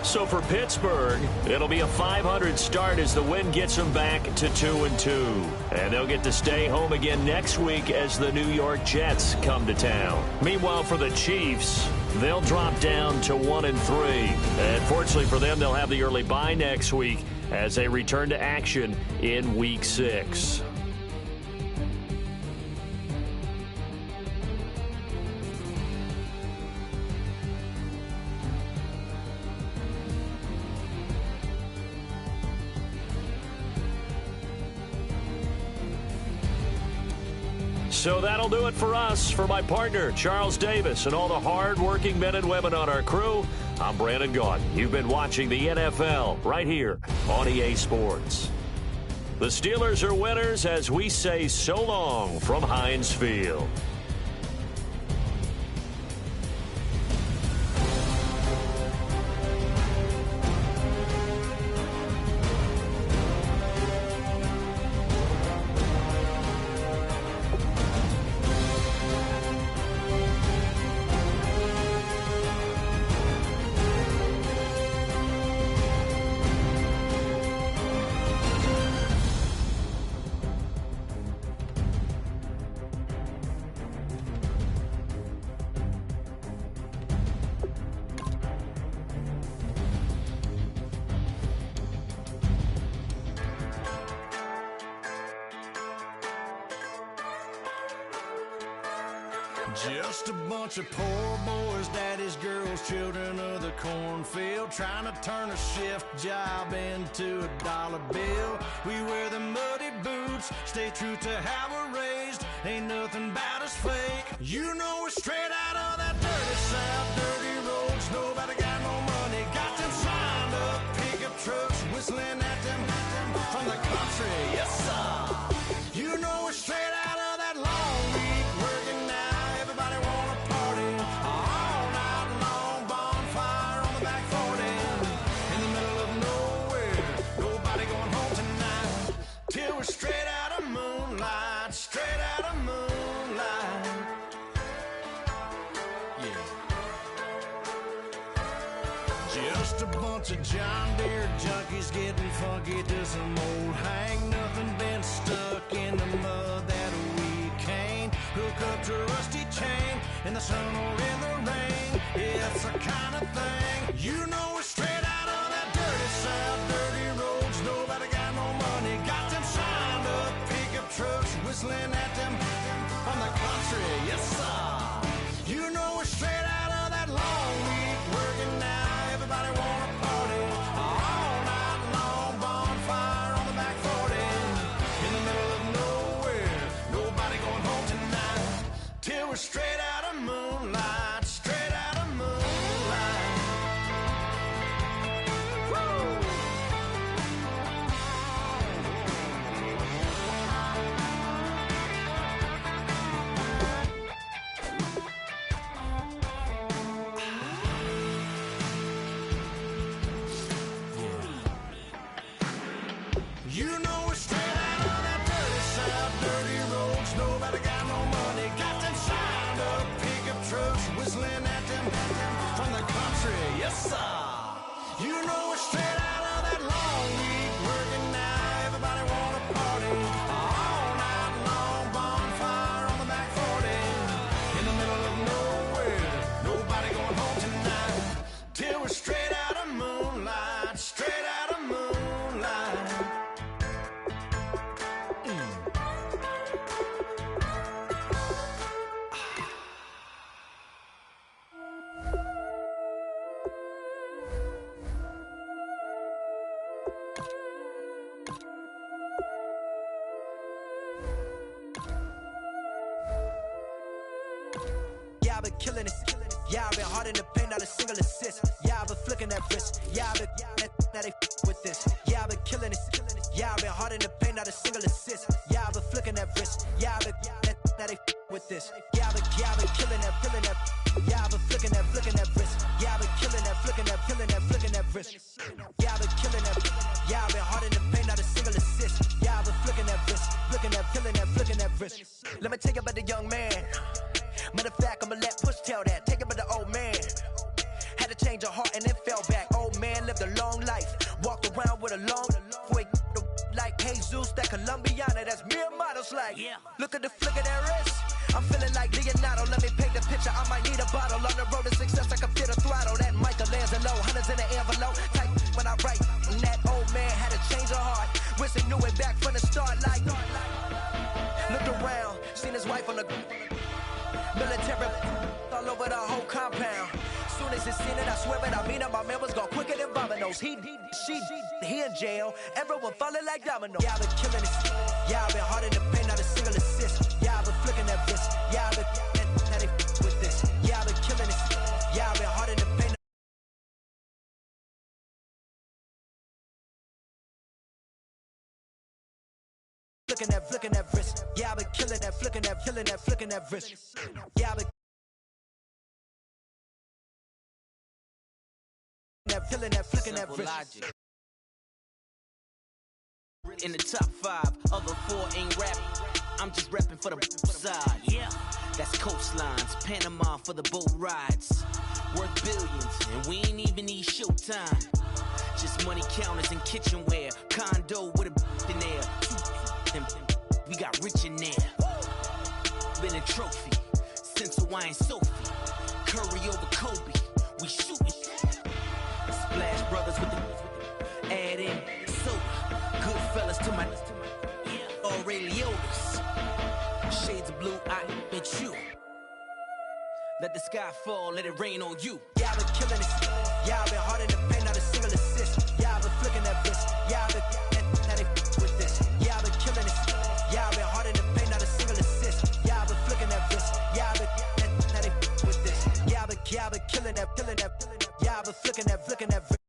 So for Pittsburgh, it'll be a .500 start as the win gets them back to 2-2. And they'll get to stay home again next week as the New York Jets come to town. Meanwhile, for the Chiefs, they'll drop down to 1-3. And fortunately for them, they'll have the early bye next week as they return to action in Week 6. So that'll do it for us. For my partner, Charles Davis, and all the hard-working men and women on our crew, I'm Brandon Gaudin. You've been watching the NFL right here on EA Sports. The Steelers are winners as we say so long from Heinz Field. Just a bunch of poor boys, daddy's girls, children of the cornfield, trying to turn a shift job into a dollar bill. We wear the muddy boots, stay true to how we're raised, ain't nothing about us fake. You know we're straight out of that dirty south, dirty roads, nobody got no money, got them signed up, pickup trucks, whistling at them from the country, yes sir. You know we're straight out of that long week, working now. Everybody wanna party all night long, bonfire on the back 40, in the middle of nowhere, nobody going home tonight, till we're straight out of moonlight, straight out of moonlight, yeah. Just a bunch of John Deere junkies getting funky to some old hang, nothing been stuck in the mud that we can't hook up to a rusty chain in the sun or in the rain. It's the kind of thing, you know we're straight out of that dirty south, dirty roads, nobody got no money, got them signed up, pickup trucks, whistling at them from the country, yes sir. You know we're straight out of that long week, working now, everybody wanna party all night long, bonfire on the back 40, in the middle of nowhere, nobody going home tonight, till we're straight out of moonlight, straight out of moonlight. Woo! You know we're straight out of that dirty south, dirty roads, nobody got no money, got them signed up, pickup trucks, whistling at them from the country, yes sir. You know we're straight out of that long week, working now, everybody wanna party all night long, bonfire on the back hard in the paint, not a single assist. Yeah, I've been flicking that wrist. Yeah, I've been now they with this. Yeah, I've been killing it. Yeah, I've been hard in the paint, not a single assist. Yeah, I've been flicking that wrist. Yeah, I've been now they with this. Yeah, I've been killing that. Yeah, I've been flicking that wrist. Yeah, I've been killing that, flicking that wrist. Yeah, I've been killing that. Yeah, I've been hard in the paint, not a single assist. Yeah, I've been flicking that wrist, flicking that wrist. Let me tell you about the young man. Matter of fact, I'ma let Push tell that. Take it about the old man. Had to change her heart and then fell back. Old man lived a long life. Walked around with a long way like Jesus, that Colombiana, that's mere models like. Yeah. Look at the flick of that wrist. I'm feeling like Leonardo. Let me paint the picture. I might need a bottle. On the road to success, I can feel the throttle. That Michelangelo, hundreds in the envelope. Type when I write. And that old man had to change her heart. Wish he knew it back from the start. Like, looked around, seen his wife on the military all over the whole compound. Soon as he seen it, I swear it, I mean it, my man was gone quicker than dominoes. He in jail, everyone falling like dominoes. Yeah, I've been killing it. Yeah, I've been hard in the paint, not a single assist. Yeah, I've been flicking that wrist. Yeah, I've been now they with this. Yeah, I've been killing it. Yeah, I've been hard in the paint. Flicking that wrist. Yeah, I've been killing that, flicking that wrist. Yeah, I've been flicking that wrist. In the top 5, other 4 ain't rapping. I'm just rapping for the side. Yeah, that's coastlines, Panama for the boat rides. Worth billions, and we ain't even need showtime. Just money counters and kitchenware. Condo with a in there. We got rich in there. Been a trophy since Hawaiian Sophie. Curry over Kobe. We shooting. Splash Brothers with the add in soda. Good fellas to my Aureliotas. Shades of blue, I bet you. Let the sky fall, let it rain on you. Yeah, I've been killing it. Yeah, I've been hard in the paint, not a single assist. Yeah, I've been flicking that wrist. Yeah, I've been now they with this. Yeah, I've been killing it. Yeah, I've been hard in the paint, not a single assist. Yeah, I've been flicking that wrist. Yeah, I've been now they with this. Yeah, I've been killing that. Yeah, I've been flicking that wrist.